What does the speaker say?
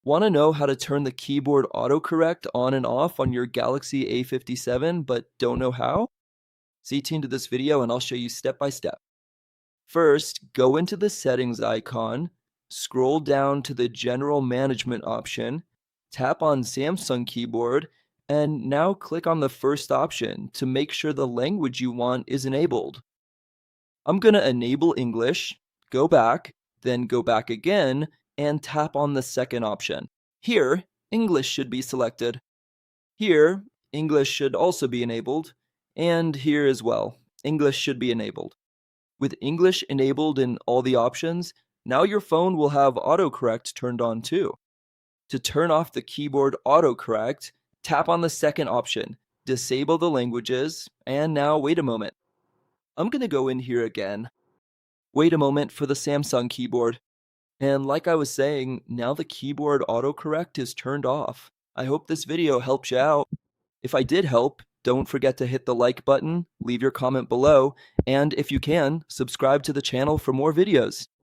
Want to know how to turn the keyboard autocorrect on and off on your Galaxy A57 but don't know how? Stay tuned to this video and I'll show you step by step. First, go into the settings icon, scroll down to the general management option, tap on Samsung keyboard, and now click on the first option to make sure the language you want is enabled. I'm going to enable English, go back, then go back again, and tap on the second option. Here, English should be selected. Here, English should also be enabled, and here as well, English should be enabled. With English enabled in all the options, now your phone will have autocorrect turned on too. To turn off the keyboard autocorrect, tap on the second option, disable the languages, and now wait a moment. I'm going to go in here again. Wait a moment for the Samsung keyboard. And like I was saying, now the keyboard autocorrect is turned off. I hope this video helps you out. If I did help, don't forget to hit the like button, leave your comment below, and if you can, subscribe to the channel for more videos.